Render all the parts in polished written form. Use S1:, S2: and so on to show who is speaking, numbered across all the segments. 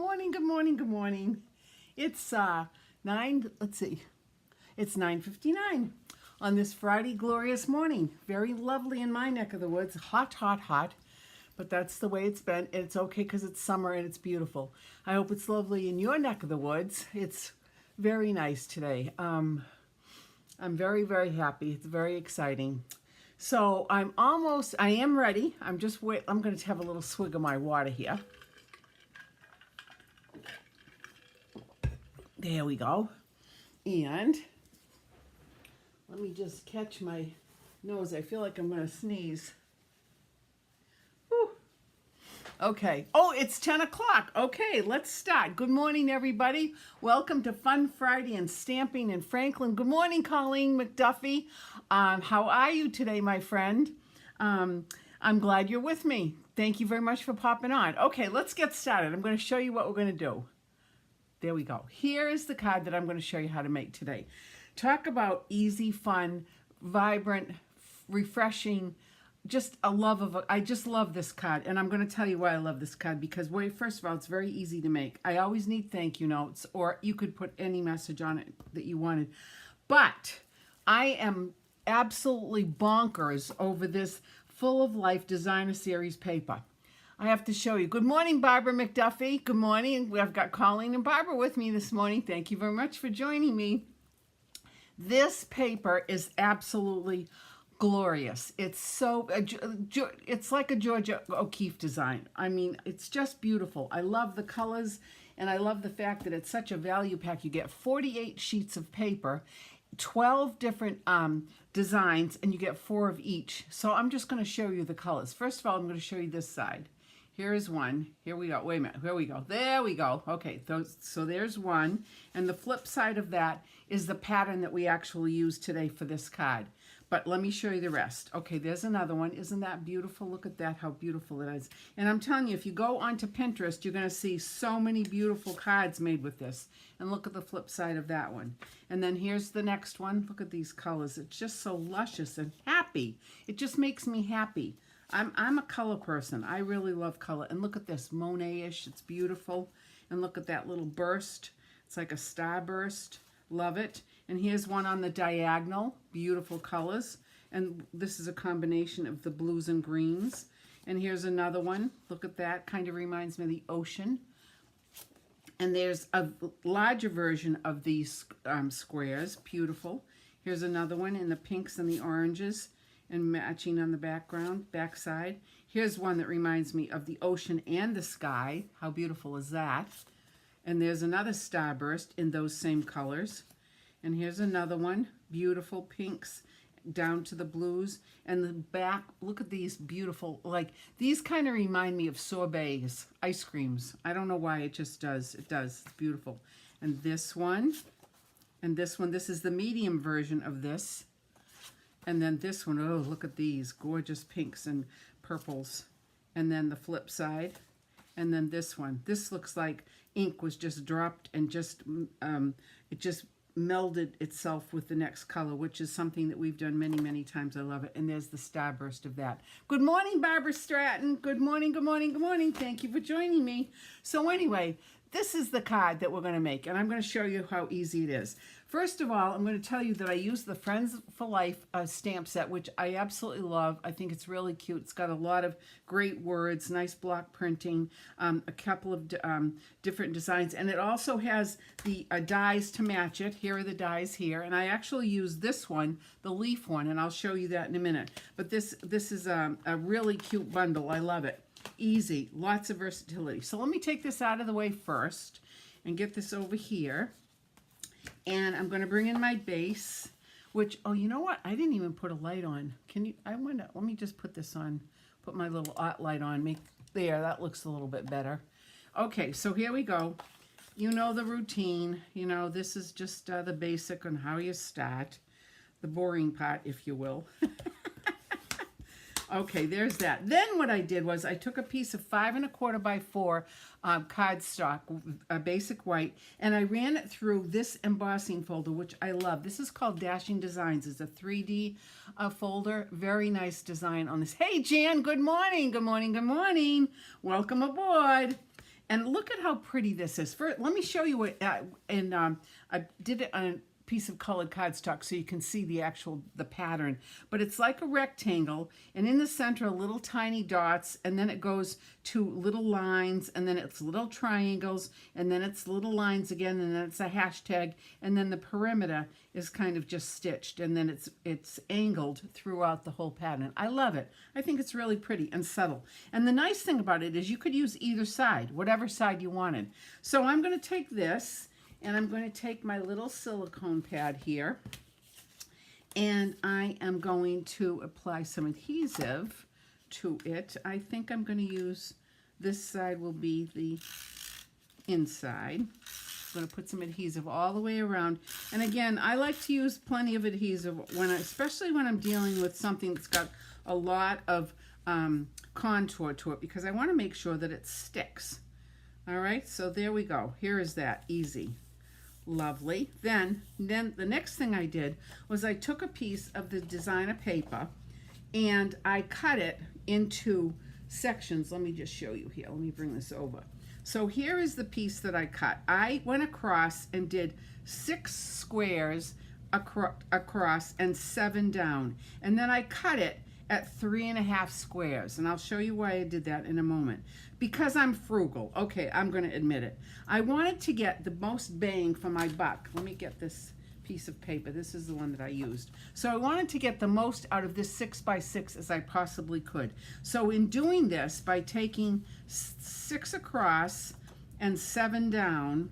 S1: morning, good morning, good morning. It's it's 9:59 on this Friday glorious morning. Very lovely in my neck of the woods. Hot, hot, hot. But that's the way it's been. It's okay because it's summer and it's beautiful. I hope it's lovely in your neck of the woods. It's very nice today. I'm very, very happy. It's very exciting. So I am ready. I'm going to have a little swig of my water here. There we go. And let me just catch my nose. I feel like I'm going to sneeze. Whew. Okay. Oh, it's 10 o'clock. Okay, let's start. Good morning, everybody. Welcome to Fun Friday and Stamping in Franklin. Good morning, Colleen McDuffie. How are you today, my friend? I'm glad you're with me. Thank you very much for popping on. Okay, let's get started. I'm going to show you what we're going to do. There we go. Here is the card that I'm going to show you how to make today. Talk about easy, fun, vibrant, refreshing, I just love this card. And I'm going to tell you why I love this card because, first of all, it's very easy to make. I always need thank you notes, or you could put any message on it that you wanted. But I am absolutely bonkers over this Full of Life Designer Series paper. I have to show you. Good morning, Barbara McDuffie. Good morning. I've got Colleen and Barbara with me this morning. Thank you very much for joining me. This paper is absolutely glorious. It's like a Georgia O'Keeffe design. I mean, it's just beautiful. I love the colors, and I love the fact that it's such a value pack. You get 48 sheets of paper, 12 different designs, and you get 4 of each. So I'm just going to show you the colors. First of all, I'm going to show you this side. Here's one. Here we go. Wait a minute. Here we go. There we go. Okay, so there's one. And the flip side of that is the pattern that we actually use today for this card. But let me show you the rest. Okay, there's another one. Isn't that beautiful? Look at that, how beautiful it is. And I'm telling you, if you go onto Pinterest, you're going to see so many beautiful cards made with this. And look at the flip side of that one. And then here's the next one. Look at these colors. It's just so luscious and happy. It just makes me happy. I'm a color person. I really love color. And look at this, Monet-ish. It's beautiful. And look at that little burst. It's like a starburst. Love it. And here's one on the diagonal. Beautiful colors. And this is a combination of the blues and greens. And here's another one. Look at that. Kind of reminds me of the ocean. And there's a larger version of these squares. Beautiful. Here's another one in the pinks and the oranges, and matching on the backside. Here's one that reminds me of the ocean and the sky. How beautiful is that? And there's another starburst in those same colors. And here's another one, beautiful pinks down to the blues. And the back, look at these beautiful, like these kind of remind me of sorbets, ice creams. I don't know why, it just does. It does, it's beautiful. And this one, this is the medium version of this. And then this one, oh, look at these gorgeous pinks and purples. And then the flip side. And then this one. This looks like ink was just dropped and just it just melded itself with the next color, which is something that we've done many, many times. I love it. And there's the starburst of that. Good morning, Barbara Stratton. Good morning, good morning, good morning. Thank you for joining me. So anyway, this is the card that we're going to make, and I'm going to show you how easy it is. First of all, I'm going to tell you that I use the Friends for Life stamp set, which I absolutely love. I think it's really cute. It's got a lot of great words, nice block printing, a couple of different designs, and it also has the dies to match it. Here are the dies here, and I actually use this one, the leaf one, and I'll show you that in a minute. But this is a really cute bundle. I love it. Easy, lots of versatility. So let me take this out of the way first and get this over here. And I'm going to bring in my base, which, oh, you know what? I didn't even put a light on. Let me just put this on, put my little light on. There, that looks a little bit better. Okay, so here we go. You know the routine. You know, this is just the basic on how you start. The boring part, if you will. Okay, there's that. Then what I did was I took a piece of 5 1/4 by 4 cardstock, basic white, and I ran it through this embossing folder, which I love. This is called Dashing Designs. It's a 3D folder. Very nice design on this. Hey, Jan, good morning. Good morning, good morning. Welcome aboard. And look at how pretty this is. First, let me show you what, I did it on a piece of colored cardstock so you can see the pattern. But it's like a rectangle, and in the center are little tiny dots, and then it goes to little lines, and then it's little triangles, and then it's little lines again, and then it's a hashtag, and then the perimeter is kind of just stitched, and then it's angled throughout the whole pattern. I love it. I think it's really pretty and subtle. And the nice thing about it is you could use either side, whatever side you wanted. So I'm going to take this, and I'm going to take my little silicone pad here, and I am going to apply some adhesive to it. I think I'm going to use, this side will be the inside. I'm going to put some adhesive all the way around. And again, I like to use plenty of adhesive, especially when I'm dealing with something that's got a lot of contour to it, because I want to make sure that it sticks. All right, so there we go. Here is that, easy. Lovely. Then the next thing I did was I took a piece of the designer paper and I cut it into sections. Let me just show you here. Let me bring this over. So here is the piece that I cut. I went across and did 6 squares across and 7 down. And then I cut it at 3.5 squares. And I'll show you why I did that in a moment. Because I'm frugal. Okay, I'm going to admit it. I wanted to get the most bang for my buck. Let me get this piece of paper. This is the one that I used. So I wanted to get the most out of this 6x6 as I possibly could. So in doing this, by taking 6 across and 7 down,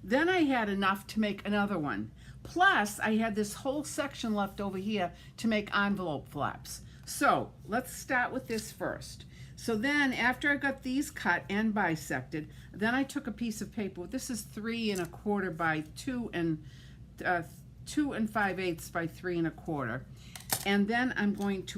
S1: then I had enough to make another one. Plus, I had this whole section left over here to make envelope flaps. So let's start with this first. So then after I got these cut and bisected, then I took a piece of paper. This is 3 1/4 by 2 5/8 by 3 1/4. And then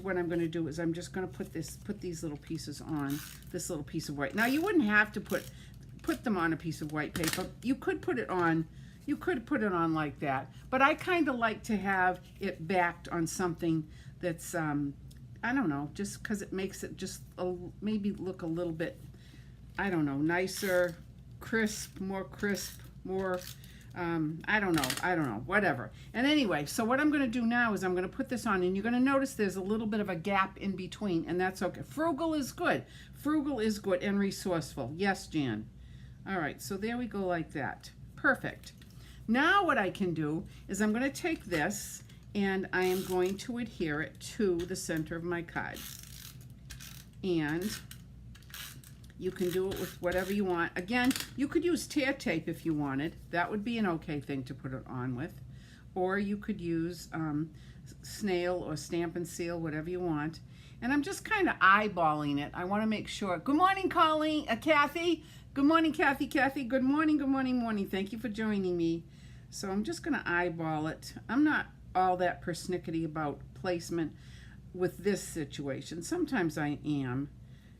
S1: what I'm going to do is I'm just going to put these little pieces on this little piece of white. Now you wouldn't have to put them on a piece of white paper. You could put it on like that, but I kind of like to have it backed on something that's I don't know, just because it makes it just maybe look a little bit, I don't know, nicer, crisp, more, I don't know, whatever. And anyway, so what I'm going to do now is I'm going to put this on, and you're going to notice there's a little bit of a gap in between, and that's okay. Frugal is good. Frugal is good and resourceful. Yes, Jan. All right, so there we go like that. Perfect. Now what I can do is I'm going to take this, and I am going to adhere it to the center of my card. And you can do it with whatever you want. Again, you could use tear tape if you wanted. That would be an okay thing to put it on with. Or you could use snail or stamp and seal, whatever you want. And I'm just kind of eyeballing it. I want to make sure. Good morning, Colleen, Kathy. Good morning, Kathy. Good morning, morning. Thank you for joining me. So I'm just going to eyeball it. I'm not all that persnickety about placement with this situation. Sometimes I am,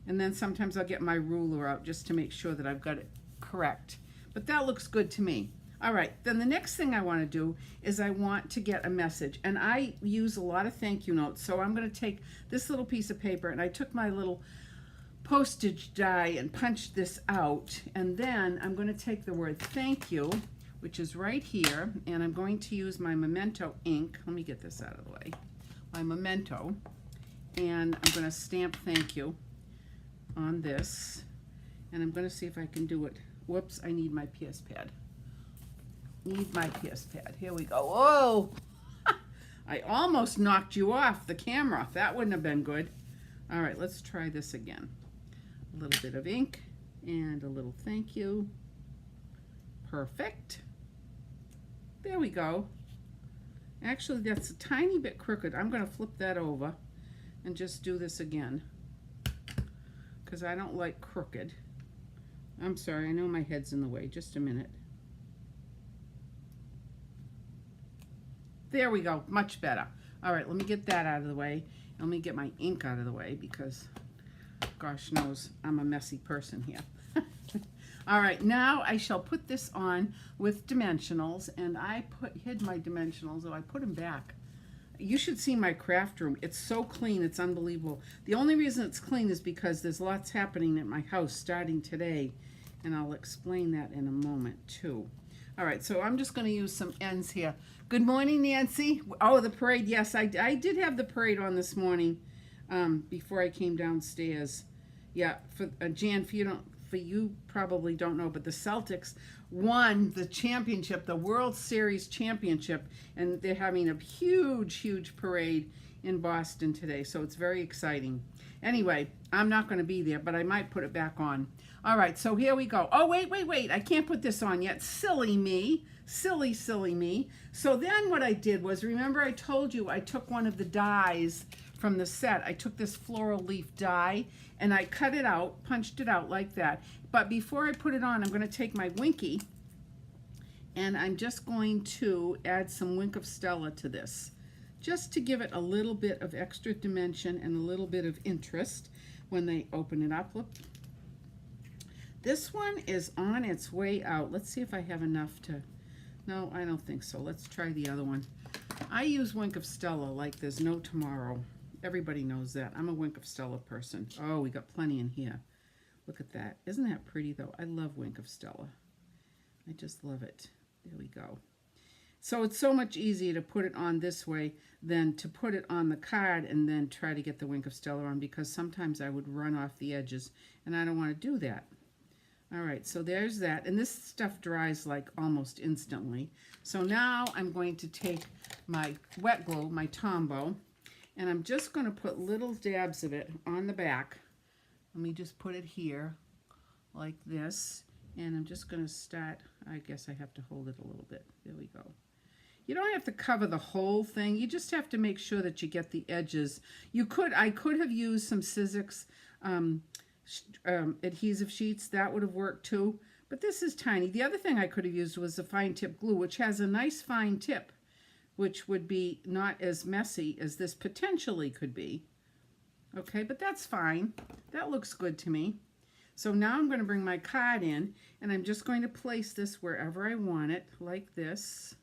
S1: and then sometimes I'll get my ruler out just to make sure that I've got it correct. But that looks good to me. All right, then the next thing I want to do is I want to get a message, and I use a lot of thank you notes. So I'm going to take this little piece of paper, and I took my little postage die and punched this out, and then I'm going to take the word thank you, which is right here, and I'm going to use my Memento ink. Let me get this out of the way. My Memento, and I'm going to stamp thank you on this, and I'm going to see if I can do it. Whoops, I need my PS pad. Here we go. Whoa! I almost knocked you off the camera. That wouldn't have been good. All right, let's try this again. A little bit of ink and a little thank you. Perfect. There we go. Actually, that's a tiny bit crooked. I'm going to flip that over and just do this again, because I don't like crooked. I'm sorry, I know my head's in the way. Just a minute. There we go, much better. All right, let me get that out of the way. Let me get my ink out of the way, because gosh knows I'm a messy person here. All right, now I shall put this on with dimensionals, and I hid my dimensionals, so I put them back. You should see my craft room. It's so clean, it's unbelievable. The only reason it's clean is because there's lots happening at my house starting today, And I'll explain that in a moment too. All right, so I'm just going to use some ends here. Good morning, Nancy. Oh, the parade. Yes, I did have the parade on this morning before I came downstairs. Yeah, for Jan, for you probably don't know, but the Celtics won the championship, the World Series championship, and they're having a huge parade in Boston today, so it's very exciting. Anyway, I'm not going to be there, but I might put it back on. All right, so here we go. Oh, wait. I can't put this on yet. Silly me. Silly me. So then what I did was, remember I told you I took one of the dies from the set. I took this floral leaf die, and I cut it out, punched it out like that. But before I put it on, I'm going to take my Winky, and I'm just going to add some Wink of Stella to this, just to give it a little bit of extra dimension and a little bit of interest when they open it up. Look. This one is on its way out. Let's see if I have enough to... No, I don't think so. Let's try the other one. I use Wink of Stella like there's no tomorrow. Everybody knows that. I'm a Wink of Stella person. Oh, we got plenty in here. Look at that. Isn't that pretty, though? I love Wink of Stella. I just love it. There we go. So it's so much easier to put it on this way than to put it on the card and then try to get the Wink of Stella on, because sometimes I would run off the edges, and I don't want to do that. All right, so there's that. And this stuff dries like almost instantly. So now I'm going to take my wet glue, my Tombow, and I'm just going to put little dabs of it on the back. Let me just put it here like this. And I'm just going to start, I guess I have to hold it a little bit. There we go. You don't have to cover the whole thing. You just have to make sure that you get the edges. I could have used some Sizzix adhesive sheets. That would have worked too, but this is tiny. The other thing I could have used was the fine tip glue, which has a nice fine tip, which would be not as messy as this potentially could be. Okay, but that's fine. That looks good to me. So now I'm going to bring my card in, and I'm just going to place this wherever I want it, like this.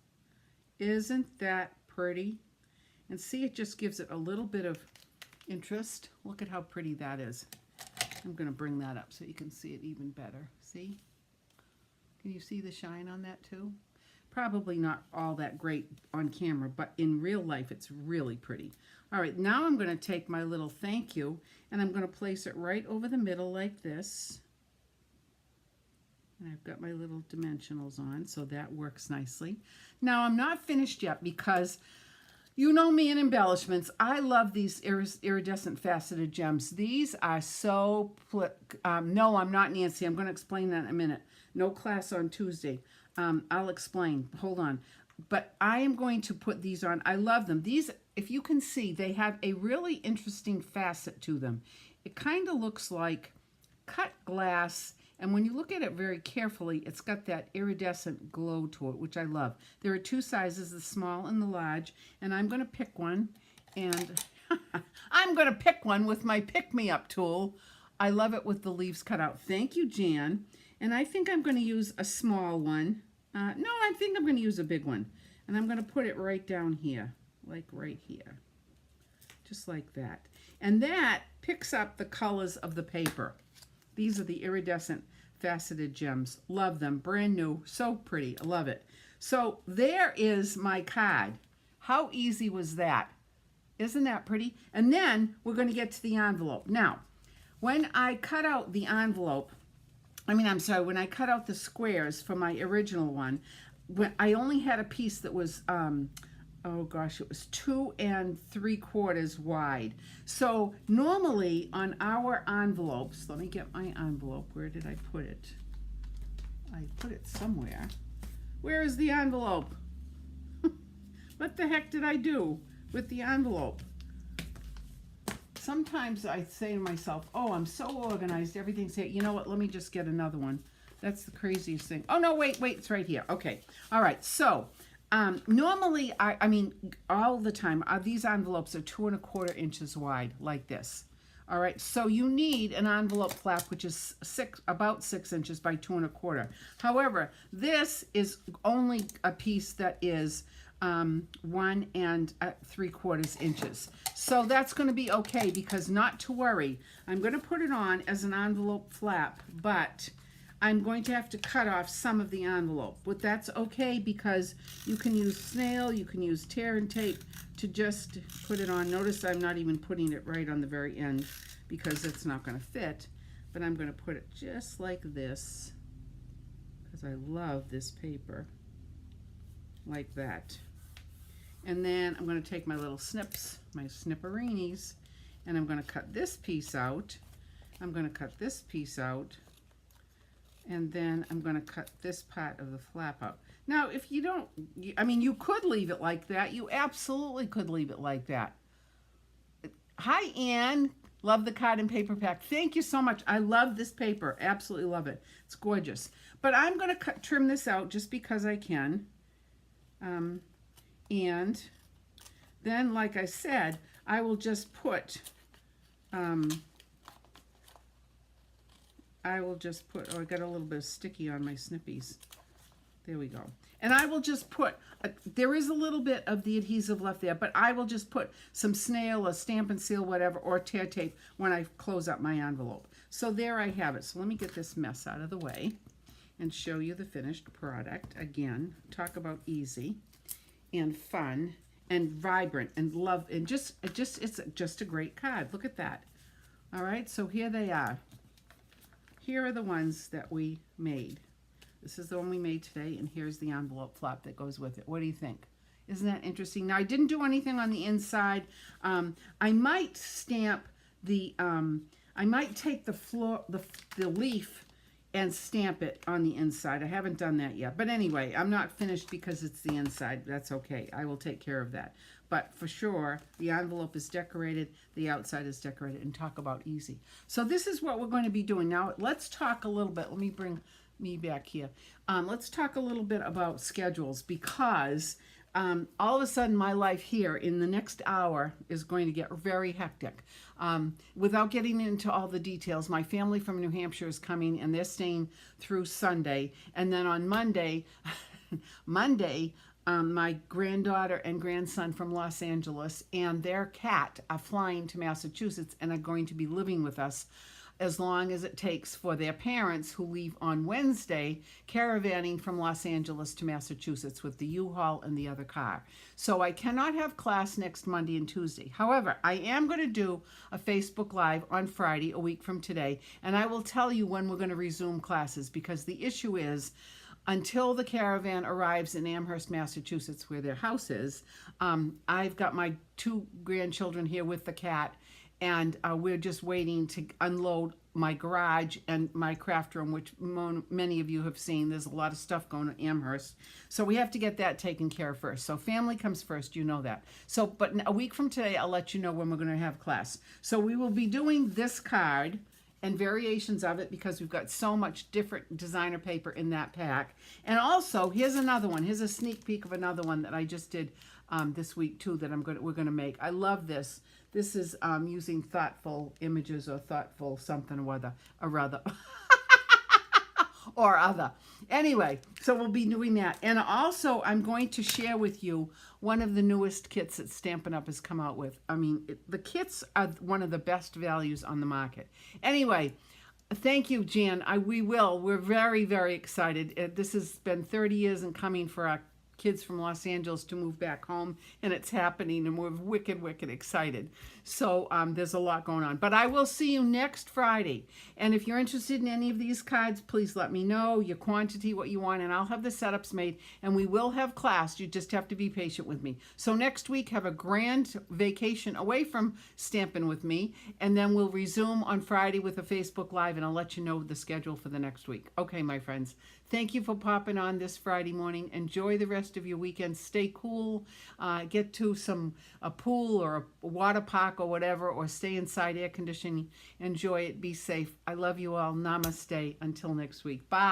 S1: Isn't that pretty? And see, it just gives it a little bit of interest. Look at how pretty that is. I'm going to bring that up so you can see it even better. See? Can you see the shine on that too? Probably not all that great on camera, but in real life it's really pretty. All right, now I'm going to take my little thank you, and I'm going to place it right over the middle like this. And I've got my little dimensionals on, so that works nicely. Now I'm not finished yet, because you know me and embellishments. I love these iridescent faceted gems. These are so... no, I'm not Nancy. I'm going to explain that in a minute. No class on Tuesday. I'll explain. Hold on. But I am going to put these on. I love them. These, if you can see, they have a really interesting facet to them. It kind of looks like cut glass. And when you look at it very carefully, it's got that iridescent glow to it, which I love. There are two sizes, the small and the large, and I'm going to pick one, and I'm going to pick one with my pick-me-up tool. I love it with the leaves cut out. Thank you, Jan. And I think I'm going to use a small one. No, I think I'm going to use a big one. And I'm going to put it right down here, like right here, just like that. And that picks up the colors of the paper. These are the iridescent faceted gems. Love them. Brand new. So pretty. I love it. So there is my card. How easy was that? Isn't that pretty? And then we're going to get to the envelope. Now, when I cut out the envelope, when I cut out the squares for my original one, I only had a piece that was... oh gosh, it was 2 3/4 wide. So normally on our envelopes, let me get my envelope. Where did I put it? I put it somewhere. Where is the envelope? What the heck did I do with the envelope? Sometimes I say to myself, oh, I'm so organized, everything's here. You know what, let me just get another one. That's the craziest thing. Oh no, wait, it's right here. Okay, all right, so normally, I mean, all the time, these envelopes are 2 1/4 inches wide, like this. All right, so you need an envelope flap, which is about 6 inches by 2 1/4. However, this is only a piece that is 1 3/4 inches. So that's going to be okay, because not to worry, I'm going to put it on as an envelope flap, but I'm going to have to cut off some of the envelope, but that's okay because you can use snail, you can use tear and tape to just put it on. Notice I'm not even putting it right on the very end because it's not going to fit, but I'm going to put it just like this because I love this paper, like that. And then I'm going to take my little snips, my snipperinis, and I'm going to cut this piece out. I'm going to cut this piece out, and then I'm going to cut this part of the flap out. Now, if you don't, I mean, you could leave it like that. You absolutely could leave it like that. Hi, Ann. Love the card and paper pack. Thank you so much. I love this paper. Absolutely love it. It's gorgeous. But I'm going to trim this out just because I can. And then, like I said, I will just put, oh, I got a little bit of sticky on my snippies. There we go. And I will just put, there is a little bit of the adhesive left there, but I will just put some snail or stamp and seal, whatever, or tear tape when I close up my envelope. So there I have it. So let me get this mess out of the way and show you the finished product. Again, talk about easy and fun and vibrant and love, and it's just a great card. Look at that. All right, so here they are. Here are the ones that we made. This is the one we made today, and here's the envelope flap that goes with it. What do you think? Isn't that interesting? Now, I didn't do anything on the inside. I might stamp the, I might take the leaf and stamp it on the inside. I haven't done that yet. But anyway, I'm not finished because it's the inside. That's okay. I will take care of that. But for sure, the envelope is decorated, the outside is decorated, and talk about easy. So this is what we're going to be doing. Now, let's talk a little bit. Let me bring me back here. Let's talk a little bit about schedules, because all of a sudden my life here in the next hour is going to get very hectic. Without getting into all the details, my family from New Hampshire is coming, and they're staying through Sunday. And then on Monday, my granddaughter and grandson from Los Angeles and their cat are flying to Massachusetts and are going to be living with us as long as it takes for their parents, who leave on Wednesday, caravanning from Los Angeles to Massachusetts with the U-Haul and the other car. So I cannot have class next Monday and Tuesday. However, I am going to do a Facebook Live on Friday, a week from today, and I will tell you when we're going to resume classes, because the issue is, until the caravan arrives in Amherst, Massachusetts, where their house is, I've got my 2 grandchildren here with the cat, and we're just waiting to unload my garage and my craft room, which many of you have seen. There's a lot of stuff going on in Amherst. So we have to get that taken care of first. So family comes first, you know that. So, but a week from today, I'll let you know when we're going to have class. So we will be doing this card and variations of it, because we've got so much different designer paper in that pack. And also, here's another one. Here's a sneak peek of another one that I just did this week too, that we're going to make. I love this. This is using thoughtful images, or thoughtful something or other, or other. Anyway, so we'll be doing that. And also, I'm going to share with you one of the newest kits that Stampin' Up! Has come out with. I mean, the kits are one of the best values on the market. Anyway, thank you, Jan. We're very, very excited. This has been 30 years in coming for our kids from Los Angeles to move back home, and it's happening, and we're wicked, wicked excited. So there's a lot going on. But I will see you next Friday. And if you're interested in any of these cards, please let me know your quantity, what you want, and I'll have the setups made, and we will have class. You just have to be patient with me. So next week, have a grand vacation away from Stampin' with me, and then we'll resume on Friday with a Facebook Live, and I'll let you know the schedule for the next week. Okay, my friends. Thank you for popping on this Friday morning. Enjoy the rest of your weekend. Stay cool. Get to a pool or a water park or whatever, or stay inside air conditioning. Enjoy it. Be safe. I love you all. Namaste. Until next week. Bye.